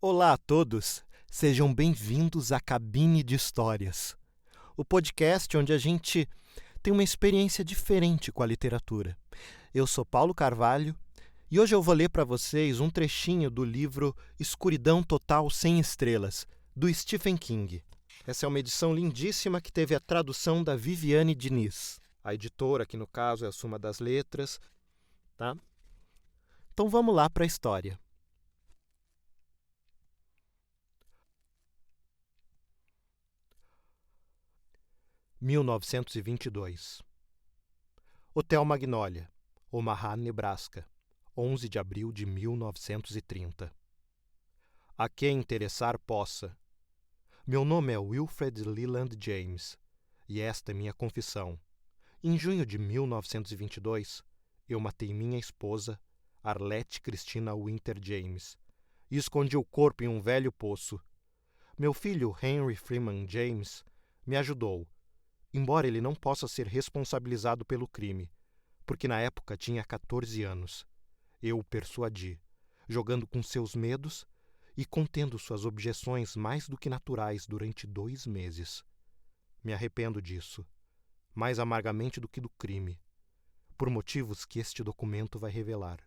Olá a todos, sejam bem-vindos à Cabine de Histórias, o podcast onde a gente tem uma experiência diferente com a literatura. Eu sou Paulo Carvalho e hoje eu vou ler para vocês um trechinho do livro Escuridão Total Sem Estrelas, do Stephen King. Essa é uma edição lindíssima que teve a tradução da Viviane Diniz. A editora, que no caso é a Suma das Letras, tá? Então vamos lá para a história. (1922) Hotel Magnolia, Omaha, Nebraska, 11 de abril de 1930. A quem interessar possa. Meu nome é Wilfred Leland James, e esta é minha confissão. Em junho de 1922, eu matei minha esposa, Arlette Christina Winter James, e escondi o corpo em um velho poço. Meu filho Henry Freeman James me ajudou, embora ele não possa ser responsabilizado pelo crime, porque na época tinha 14 anos. Eu o persuadi, jogando com seus medos e contendo suas objeções mais do que naturais durante 2 meses. Me arrependo disso, mais amargamente do que do crime, por motivos que este documento vai revelar.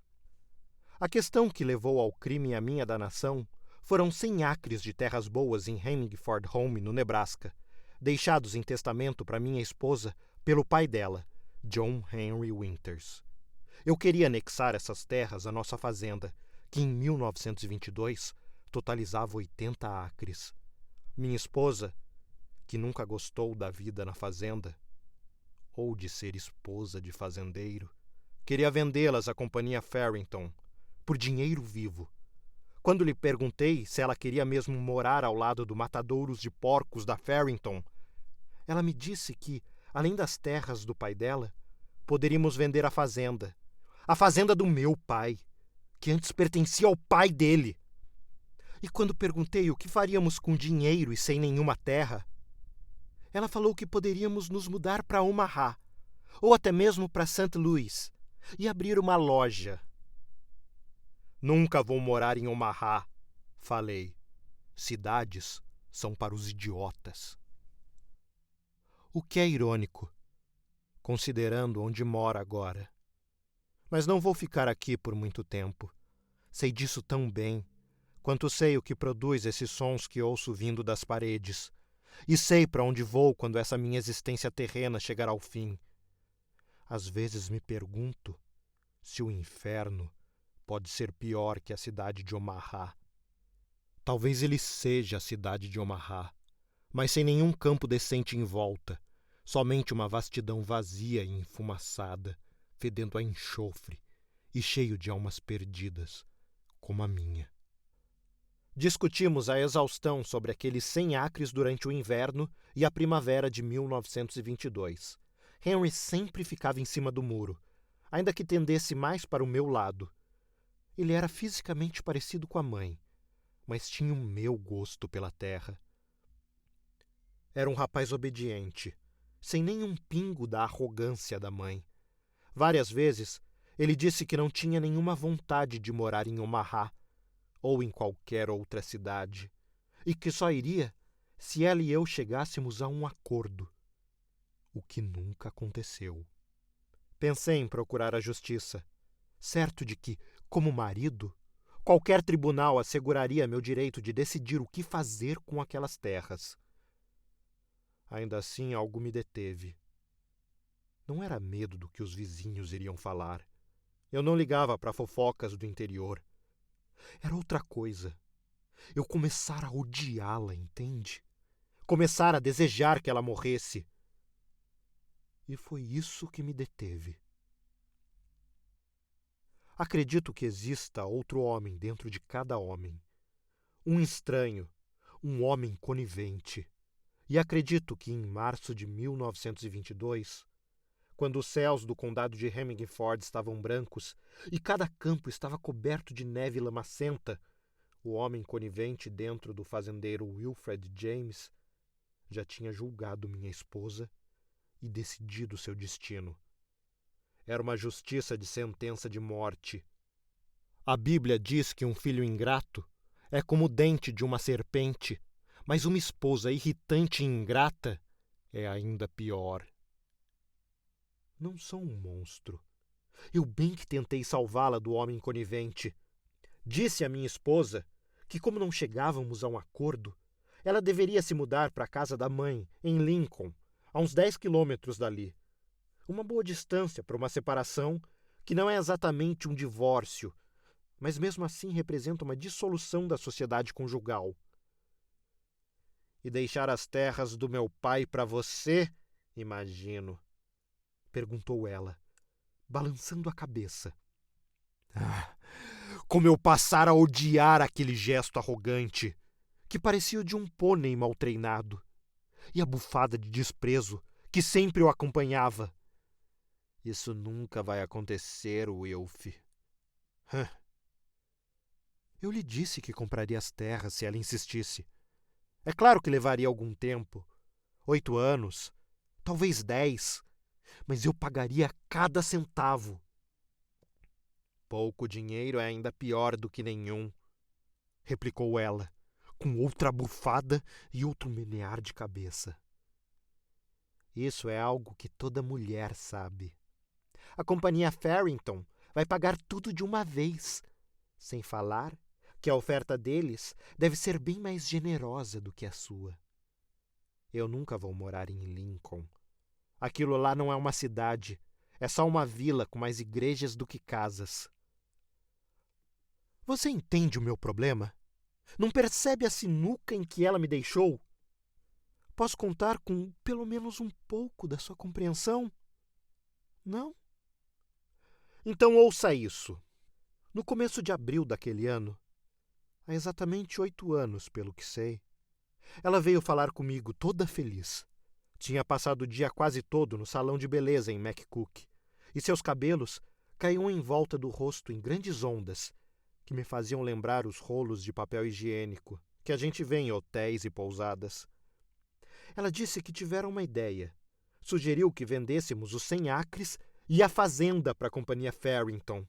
A questão que levou ao crime e à minha danação foram 100 acres de terras boas em Hemingford Home, no Nebraska, deixados em testamento para minha esposa pelo pai dela, John Henry Winters. Eu queria anexar essas terras à nossa fazenda, que em 1922 totalizava 80 acres. Minha esposa, que nunca gostou da vida na fazenda, ou de ser esposa de fazendeiro, queria vendê-las à companhia Farrington, por dinheiro vivo. Quando lhe perguntei se ela queria mesmo morar ao lado do matadouros de porcos da Farrington, ela me disse que, além das terras do pai dela, poderíamos vender a fazenda do meu pai, que antes pertencia ao pai dele. E quando perguntei o que faríamos com dinheiro e sem nenhuma terra, ela falou que poderíamos nos mudar para Omaha, ou até mesmo para St. Louis, e abrir uma loja. Nunca vou morar em Omaha, falei. Cidades são para os idiotas. O que é irônico, considerando onde mora agora. Mas não vou ficar aqui por muito tempo. Sei disso tão bem, quanto sei o que produz esses sons que ouço vindo das paredes. E sei para onde vou quando essa minha existência terrena chegar ao fim. Às vezes me pergunto se o inferno pode ser pior que a cidade de Omaha. Talvez ele seja a cidade de Omaha, mas sem nenhum campo decente em volta, somente uma vastidão vazia e enfumaçada, fedendo a enxofre e cheio de almas perdidas, como a minha. Discutimos a exaustão sobre aqueles 100 acres durante o inverno e a primavera de 1922. Henry sempre ficava em cima do muro, ainda que tendesse mais para o meu lado. Ele era fisicamente parecido com a mãe, mas tinha o meu gosto pela terra. Era um rapaz obediente, sem nenhum pingo da arrogância da mãe. Várias vezes, ele disse que não tinha nenhuma vontade de morar em Omaha ou em qualquer outra cidade, e que só iria se ela e eu chegássemos a um acordo, o que nunca aconteceu. Pensei em procurar a justiça, certo de que, como marido, qualquer tribunal asseguraria meu direito de decidir o que fazer com aquelas terras. Ainda assim, algo me deteve. Não era medo do que os vizinhos iriam falar. Eu não ligava para fofocas do interior. Era outra coisa. Eu começara a odiá-la, entende? Começara a desejar que ela morresse. E foi isso que me deteve. Acredito que exista outro homem dentro de cada homem. Um estranho, um homem conivente. E acredito que em março de 1922, quando os céus do condado de Hemingford estavam brancos e cada campo estava coberto de neve lamacenta, o homem conivente dentro do fazendeiro Wilfred James já tinha julgado minha esposa e decidido seu destino. Era uma justiça de sentença de morte. A Bíblia diz que um filho ingrato É como o dente de uma serpente, mas uma esposa irritante e ingrata é ainda pior. Não sou um monstro. Eu bem que tentei salvá-la do homem conivente. Disse à minha esposa que, como não chegávamos a um acordo, ela deveria se mudar para a casa da mãe, em Lincoln, a uns 10 quilômetros dali. Uma boa distância para uma separação que não é exatamente um divórcio, mas mesmo assim representa uma dissolução da sociedade conjugal. E deixar as terras do meu pai para você, imagino? Perguntou ela, balançando a cabeça. Ah, como eu passara a odiar aquele gesto arrogante, que parecia o de um pônei mal treinado, e a bufada de desprezo que sempre o acompanhava. Isso nunca vai acontecer, Wilf. Eu lhe disse que compraria as terras se ela insistisse. É claro que levaria algum tempo. 8 anos, talvez 10, mas eu pagaria cada centavo. Pouco dinheiro é ainda pior do que nenhum, replicou ela, com outra bufada e outro menear de cabeça. Isso é algo que toda mulher sabe. A companhia Farrington vai pagar tudo de uma vez, sem falar que a oferta deles deve ser bem mais generosa do que a sua. Eu nunca vou morar em Lincoln. Aquilo lá não é uma cidade, é só uma vila com mais igrejas do que casas. Você entende o meu problema? Não percebe a sinuca em que ela me deixou? Posso contar com pelo menos um pouco da sua compreensão? Não? Então ouça isso. No começo de abril daquele ano, há exatamente 8 anos, pelo que sei, ela veio falar comigo toda feliz. Tinha passado o dia quase todo no salão de beleza em McCook, e seus cabelos caíam em volta do rosto em grandes ondas, que me faziam lembrar os rolos de papel higiênico que a gente vê em hotéis e pousadas. Ela disse que tivera uma ideia. Sugeriu que vendêssemos os 100 acres e a fazenda para a companhia Farrington.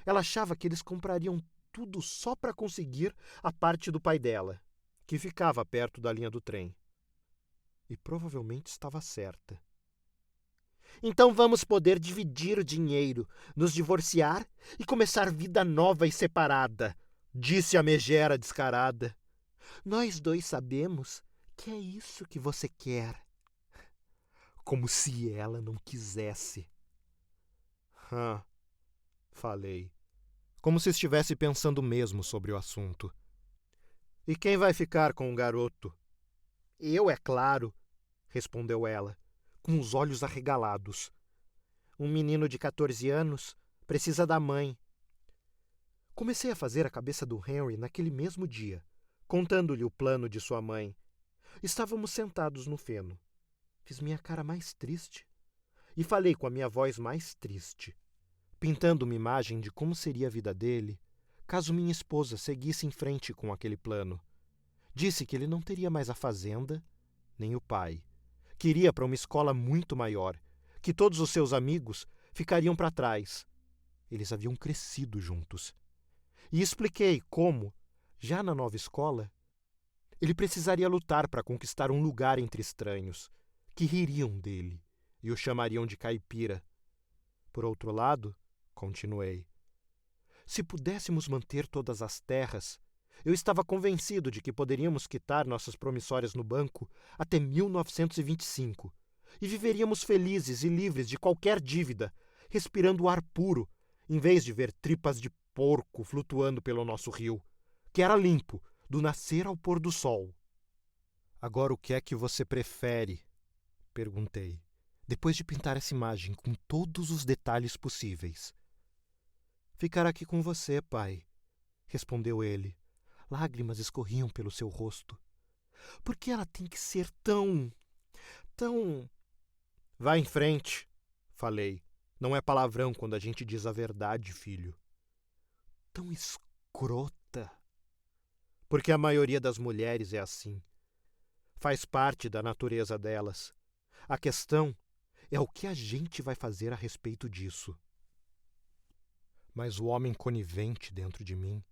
Ela achava que eles comprariam tudo só para conseguir a parte do pai dela, que ficava perto da linha do trem. E provavelmente estava certa. Então vamos poder dividir o dinheiro, nos divorciar e começar vida nova e separada, disse a megera descarada. Nós dois sabemos que é isso que você quer. Como se ela não quisesse. Falei, como se estivesse pensando mesmo sobre o assunto. E quem vai ficar com o garoto? Eu, é claro, respondeu ela, com os olhos arregalados. Um menino de 14 anos precisa da mãe. Comecei a fazer a cabeça do Henry naquele mesmo dia, contando-lhe o plano de sua mãe. Estávamos sentados no feno. Fiz minha cara mais triste e falei com a minha voz mais triste, pintando uma imagem de como seria a vida dele caso minha esposa seguisse em frente com aquele plano. Disse que ele não teria mais a fazenda, nem o pai, que iria para uma escola muito maior, que todos os seus amigos ficariam para trás. Eles haviam crescido juntos. E expliquei como, já na nova escola, ele precisaria lutar para conquistar um lugar entre estranhos, que ririam dele e o chamariam de caipira. Por outro lado, continuei, se pudéssemos manter todas as terras, eu estava convencido de que poderíamos quitar nossas promissórias no banco até 1925 e viveríamos felizes e livres de qualquer dívida, respirando o ar puro, em vez de ver tripas de porco flutuando pelo nosso rio, que era limpo, do nascer ao pôr do sol. Agora o que é que você prefere? Perguntei, depois de pintar essa imagem com todos os detalhes possíveis. Ficar aqui com você, pai, respondeu ele. Lágrimas escorriam pelo seu rosto. Por que ela tem que ser tão... Vá em frente, falei. Não é palavrão quando a gente diz a verdade, filho. Tão escrota. Porque a maioria das mulheres é assim. Faz parte da natureza delas. A questão é o que a gente vai fazer a respeito disso. Mas o homem conivente dentro de mim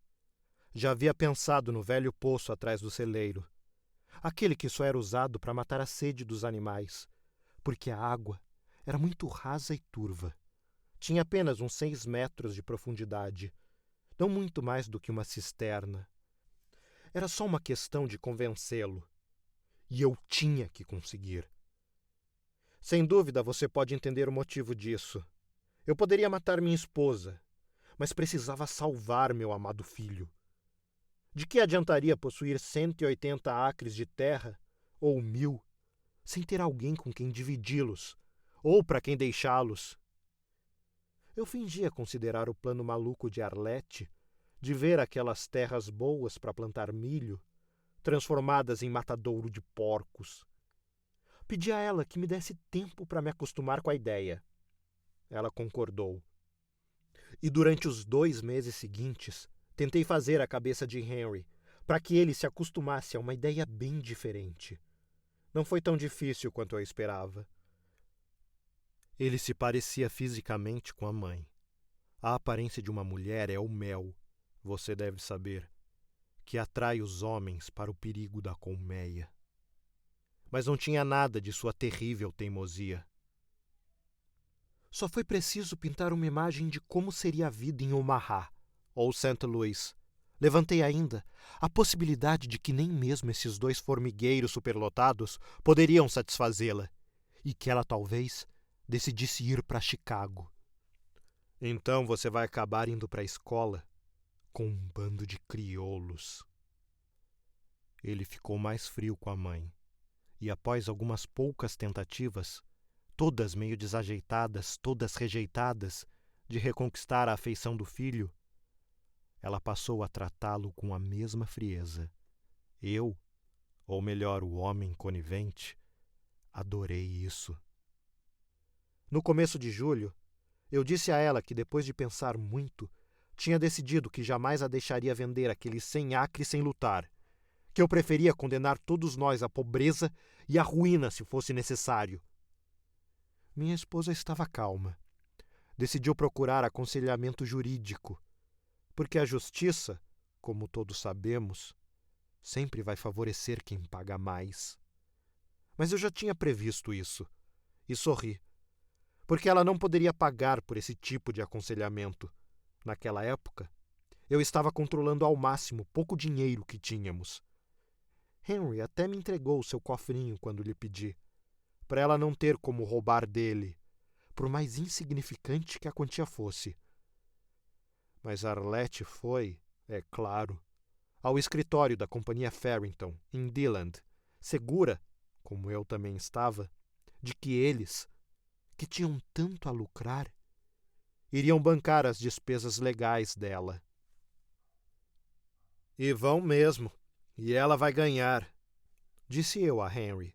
Já havia pensado no velho poço atrás do celeiro, aquele que só era usado para matar a sede dos animais, porque a água era muito rasa e turva. Tinha apenas uns 6 metros de profundidade, não muito mais do que uma cisterna. Era só uma questão de convencê-lo. E eu tinha que conseguir. Sem dúvida você pode entender o motivo disso. Eu poderia matar minha esposa, mas precisava salvar meu amado filho. De que adiantaria possuir 180 acres de terra, ou 1000, sem ter alguém com quem dividi-los, ou para quem deixá-los? Eu fingia considerar o plano maluco de Arlete, de ver aquelas terras boas para plantar milho, transformadas em matadouro de porcos. Pedi a ela que me desse tempo para me acostumar com a ideia. Ela concordou. E durante os 2 meses seguintes, tentei fazer a cabeça de Henry, para que ele se acostumasse a uma ideia bem diferente. Não foi tão difícil quanto eu esperava. Ele se parecia fisicamente com a mãe. A aparência de uma mulher é o mel, você deve saber, que atrai os homens para o perigo da colmeia. Mas não tinha nada de sua terrível teimosia. Só foi preciso pintar uma imagem de como seria a vida em Omaha ou St. Louis. Levantei ainda a possibilidade de que nem mesmo esses 2 formigueiros superlotados poderiam satisfazê-la e que ela talvez decidisse ir para Chicago. Então você vai acabar indo para a escola com um bando de crioulos. Ele ficou mais frio com a mãe, e após algumas poucas tentativas, todas meio desajeitadas, todas rejeitadas, de reconquistar a afeição do filho, ela passou a tratá-lo com a mesma frieza. Eu, ou melhor, o homem conivente, adorei isso. No começo de julho, eu disse a ela que, depois de pensar muito, tinha decidido que jamais a deixaria vender aqueles 100 acres sem lutar, que eu preferia condenar todos nós à pobreza e à ruína se fosse necessário. Minha esposa estava calma. Decidiu procurar aconselhamento jurídico, porque a justiça, como todos sabemos, sempre vai favorecer quem paga mais. Mas eu já tinha previsto isso, e sorri, porque ela não poderia pagar por esse tipo de aconselhamento. Naquela época, eu estava controlando ao máximo o pouco dinheiro que tínhamos. Henry até me entregou o seu cofrinho quando lhe pedi, para ela não ter como roubar dele, por mais insignificante que a quantia fosse. Mas Arlete foi, é claro, ao escritório da companhia Farrington, em Deland, segura, como eu também estava, de que eles, que tinham tanto a lucrar, iriam bancar as despesas legais dela. E vão mesmo, e ela vai ganhar, disse eu a Henry.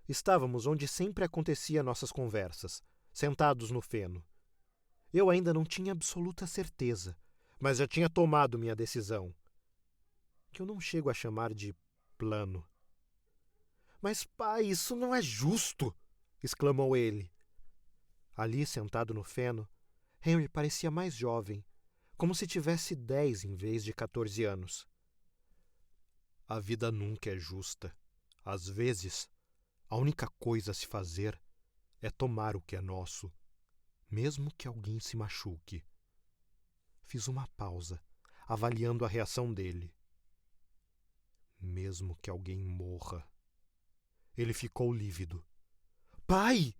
Estávamos onde sempre acontecia nossas conversas, sentados no feno. Eu ainda não tinha absoluta certeza, mas já tinha tomado minha decisão, que eu não chego a chamar de plano. Mas, pai, isso não é justo! Exclamou ele. Ali, sentado no feno, Henry parecia mais jovem, como se tivesse 10 em vez de 14 anos. A vida nunca é justa. Às vezes, a única coisa a se fazer é tomar o que é nosso, mesmo que alguém se machuque. Fiz uma pausa, avaliando a reação dele. Mesmo que alguém morra. Ele ficou lívido. Pai!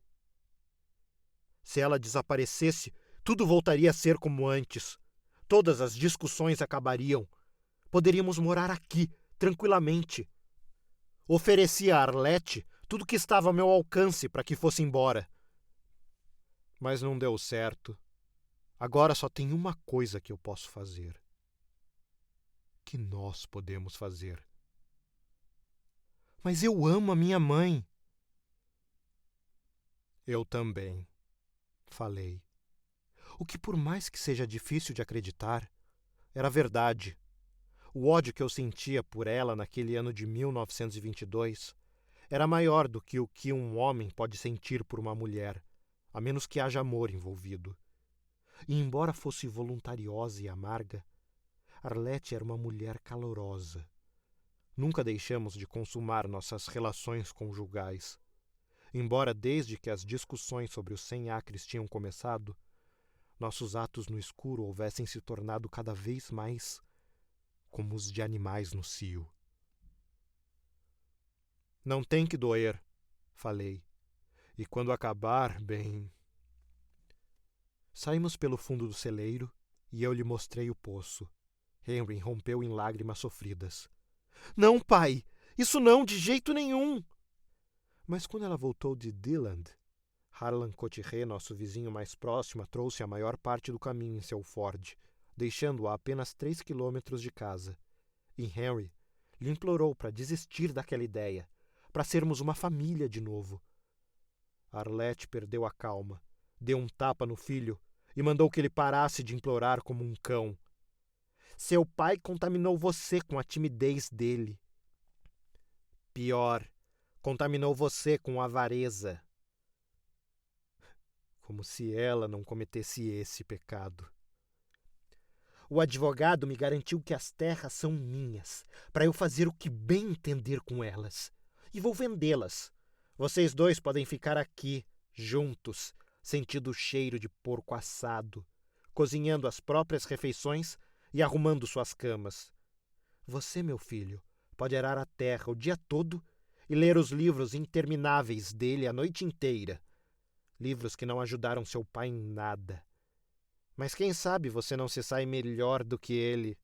Se ela desaparecesse, tudo voltaria a ser como antes. Todas as discussões acabariam. Poderíamos morar aqui, tranquilamente. Ofereci a Arlete tudo que estava ao meu alcance para que fosse embora. Mas não deu certo. Agora só tem uma coisa que eu posso fazer. Que nós podemos fazer. Mas eu amo a minha mãe. Eu também, falei. O que, por mais que seja difícil de acreditar, era verdade. O ódio que eu sentia por ela naquele ano de 1922 era maior do que o que um homem pode sentir por uma mulher, a menos que haja amor envolvido. E embora fosse voluntariosa e amarga, Arlete era uma mulher calorosa. Nunca deixamos de consumar nossas relações conjugais. Embora desde que as discussões sobre os 100 acres tinham começado, nossos atos no escuro houvessem se tornado cada vez mais como os de animais no cio. Não tem que doer, falei. E quando acabar, bem... Saímos pelo fundo do celeiro e eu lhe mostrei o poço. Henry rompeu em lágrimas sofridas. Não, pai! Isso não, de jeito nenhum! Mas quando ela voltou de Dilland, Harlan Cotterre, nosso vizinho mais próximo, a trouxe a maior parte do caminho em seu Ford, deixando-a a apenas 3 quilômetros de casa. E Henry lhe implorou para desistir daquela ideia, para sermos uma família de novo. Arlete perdeu a calma, deu um tapa no filho e mandou que ele parasse de implorar como um cão. Seu pai contaminou você com a timidez dele. Pior, contaminou você com avareza. Como se ela não cometesse esse pecado. O advogado me garantiu que as terras são minhas, para eu fazer o que bem entender com elas. E vou vendê-las. Vocês dois podem ficar aqui, juntos, sentindo o cheiro de porco assado, cozinhando as próprias refeições e arrumando suas camas. Você, meu filho, pode arar a terra o dia todo e ler os livros intermináveis dele a noite inteira. Livros que não ajudaram seu pai em nada. Mas quem sabe você não se sai melhor do que ele.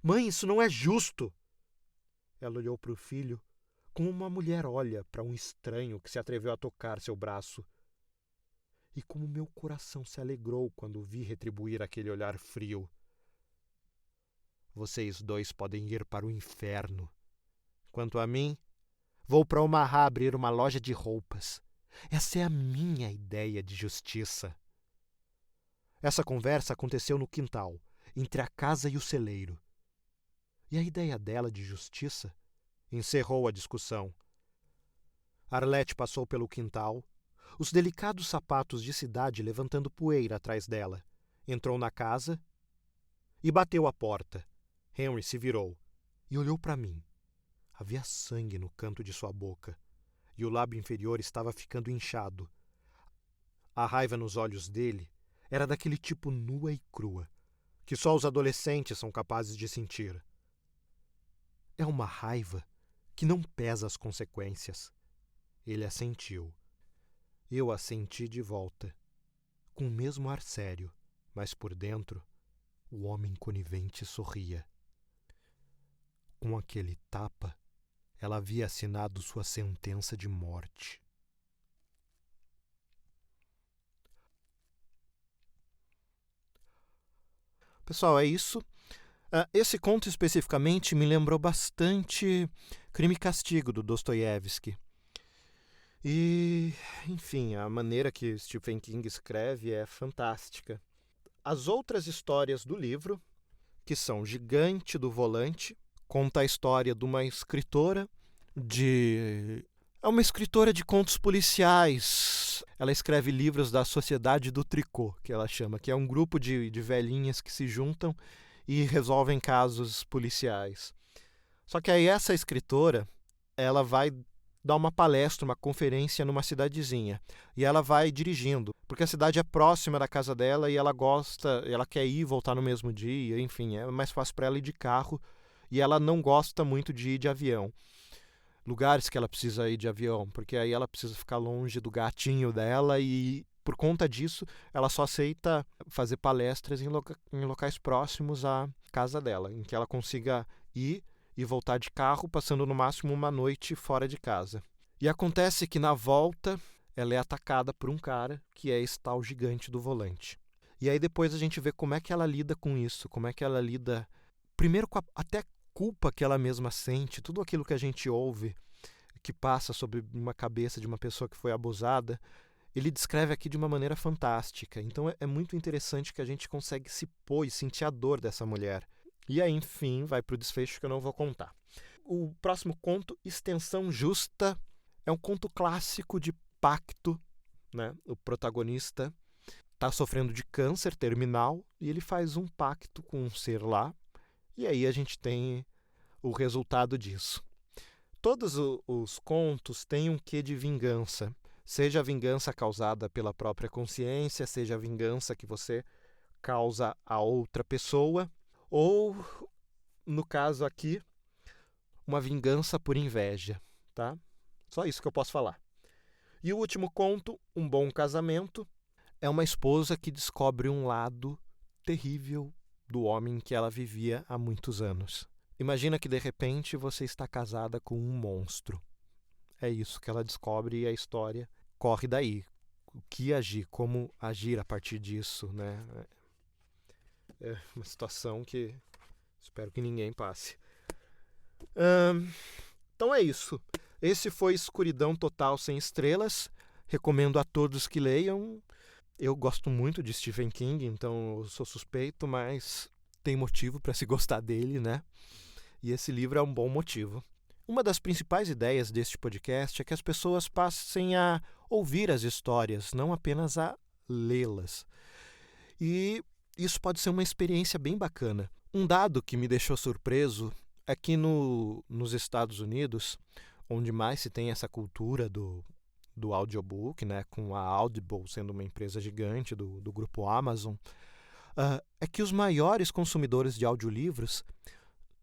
Mãe, isso não é justo! Ela olhou para o filho como uma mulher olha para um estranho que se atreveu a tocar seu braço. E como meu coração se alegrou quando o vi retribuir aquele olhar frio. Vocês dois podem ir para o inferno. Quanto a mim, vou para Omaha abrir uma loja de roupas. Essa é a minha ideia de justiça. Essa conversa aconteceu no quintal, entre a casa e o celeiro. E a ideia dela de justiça encerrou a discussão. Arlete passou pelo quintal, os delicados sapatos de cidade levantando poeira atrás dela. Entrou na casa e bateu à porta. Henry se virou e olhou para mim. Havia sangue no canto de sua boca e o lábio inferior estava ficando inchado. A raiva nos olhos dele era daquele tipo nua e crua, que só os adolescentes são capazes de sentir. É uma raiva que não pesa as consequências. Ele assentiu. Eu assenti de volta, com o mesmo ar sério, mas por dentro, o homem conivente sorria. Com aquele tapa, ela havia assinado sua sentença de morte. Pessoal, é isso. Esse conto especificamente me lembrou bastante Crime e Castigo, do Dostoiévski. E, enfim, a maneira que Stephen King escreve é fantástica. As outras histórias do livro, que são Gigante do Volante, conta a história de uma escritora É uma escritora de contos policiais. Ela escreve livros da Sociedade do Tricô, que ela chama, que é um grupo de velhinhas que se juntam e resolvem casos policiais. Só que aí essa escritora, ela vai dar uma palestra, uma conferência numa cidadezinha. E ela vai dirigindo, porque a cidade é próxima da casa dela e ela quer ir e voltar no mesmo dia, enfim, é mais fácil para ela ir de carro e ela não gosta muito de ir de avião. Lugares que ela precisa ir de avião, porque aí ela precisa ficar longe do gatinho dela e, por conta disso, ela só aceita fazer palestras em locais próximos à casa dela, em que ela consiga ir e voltar de carro, passando no máximo uma noite fora de casa. E acontece que na volta ela é atacada por um cara que é esse tal Gigante do Volante. E aí depois a gente vê como é que ela lida com isso, como é que ela lida primeiro com até culpa que ela mesma sente, tudo aquilo que a gente ouve que passa sobre uma cabeça de uma pessoa que foi abusada, ele descreve aqui de uma maneira fantástica. Então é muito interessante que a gente consegue se pôr e sentir a dor dessa mulher. E aí, enfim, vai para o desfecho que eu não vou contar. O próximo conto, Extensão Justa, é um conto clássico de pacto, né? O protagonista está sofrendo de câncer terminal e ele faz um pacto com um ser lá E aí a gente tem o resultado disso. Todos os contos têm um quê de vingança. Seja a vingança causada pela própria consciência, seja a vingança que você causa a outra pessoa, ou, no caso aqui, uma vingança por inveja, tá? Só isso que eu posso falar. E o último conto, Um Bom Casamento, é uma esposa que descobre um lado terrível do homem que ela vivia há muitos anos. Imagina que de repente você está casada com um monstro. É isso que ela descobre e a história corre daí. O que agir, como agir a partir disso, né? É uma situação que espero que ninguém passe. Então é isso. Esse foi Escuridão Total Sem Estrelas. Recomendo a todos que leiam. Eu gosto muito de Stephen King, então eu sou suspeito, mas tem motivo para se gostar dele, né? E esse livro é um bom motivo. Uma das principais ideias deste podcast é que as pessoas passem a ouvir as histórias, não apenas a lê-las. E isso pode ser uma experiência bem bacana. Um dado que me deixou surpreso é que nos Estados Unidos, onde mais se tem essa cultura do audiobook, né, com a Audible sendo uma empresa gigante do grupo Amazon, é que os maiores consumidores de audiolivros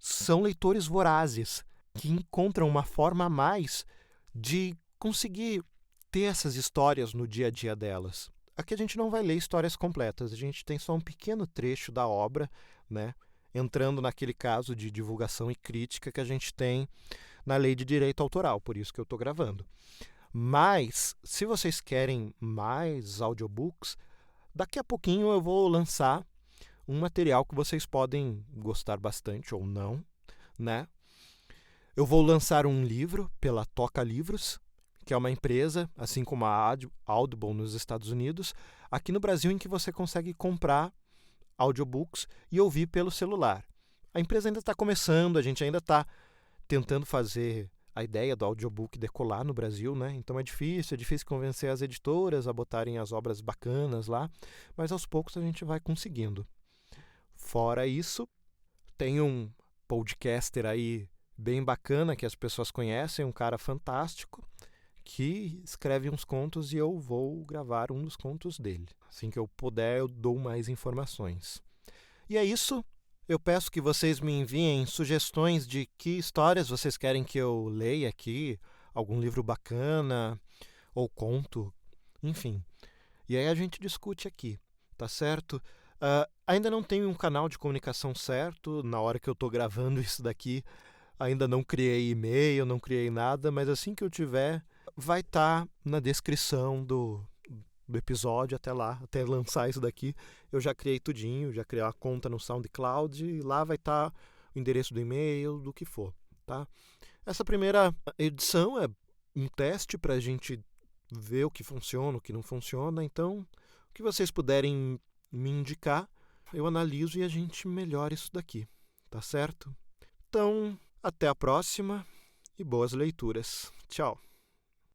são leitores vorazes, que encontram uma forma a mais de conseguir ter essas histórias no dia a dia delas. Aqui a gente não vai ler histórias completas, a gente tem só um pequeno trecho da obra, né, entrando naquele caso de divulgação e crítica que a gente tem na lei de direito autoral, por isso que eu estou gravando. Mas, se vocês querem mais audiobooks, daqui a pouquinho eu vou lançar um material que vocês podem gostar bastante ou não, né? Eu vou lançar um livro pela Toca Livros, que é uma empresa, assim como a Audible nos Estados Unidos, aqui no Brasil, em que você consegue comprar audiobooks e ouvir pelo celular. A empresa ainda está começando, a gente ainda está tentando fazer a ideia do audiobook decolar no Brasil, né? Então é difícil convencer as editoras a botarem as obras bacanas lá, mas aos poucos a gente vai conseguindo. Fora isso, tem um podcaster aí bem bacana que as pessoas conhecem, um cara fantástico, que escreve uns contos e eu vou gravar um dos contos dele. Assim que eu puder, eu dou mais informações. E é isso. Eu peço que vocês me enviem sugestões de que histórias vocês querem que eu leia aqui, algum livro bacana, ou conto, enfim. E aí a gente discute aqui, tá certo? Ainda não tenho um canal de comunicação certo, na hora que eu estou gravando isso daqui, ainda não criei e-mail, não criei nada, mas assim que eu tiver, vai estar na descrição do episódio até lá, até lançar isso daqui, eu já criei tudinho, já criei a conta no SoundCloud e lá vai estar o endereço do e-mail, do que for, tá? Essa primeira edição é um teste para a gente ver o que funciona, o que não funciona, então o que vocês puderem me indicar, eu analiso e a gente melhora isso daqui, tá certo? Então, até a próxima e boas leituras. Tchau!